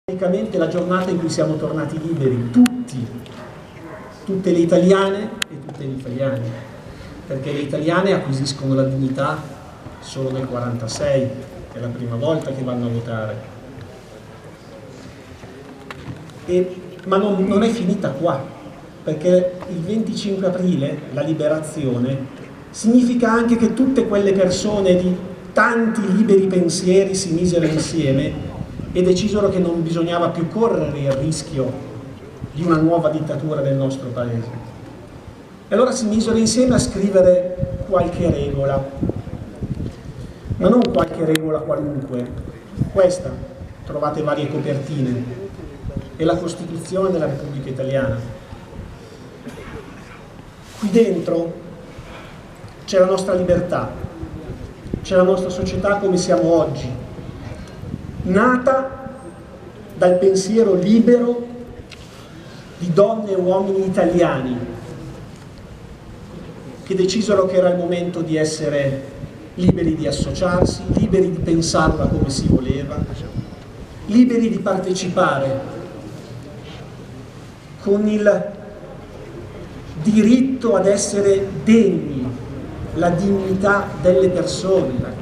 Praticamente la giornata in cui siamo tornati liberi, tutti, tutte le italiane e tutti gli italiani, perché le italiane acquisiscono la dignità solo nel 1946, è la prima volta che vanno a votare. Ma non è finita qua, perché il 25 aprile, la liberazione, significa anche che tutte quelle persone di tanti liberi pensieri si misero insieme e decisero che non bisognava più correre il rischio di una nuova dittatura del nostro paese. E allora si misero insieme a scrivere qualche regola, ma non qualche regola qualunque. Questa, trovate varie copertine, è la Costituzione della Repubblica Italiana. Qui dentro c'è la nostra libertà, c'è la nostra società come siamo oggi, nata dal pensiero libero di donne e uomini italiani che decisero che era il momento di essere liberi di associarsi, liberi di pensarla come si voleva, liberi di partecipare con il diritto ad essere degni, la dignità delle persone,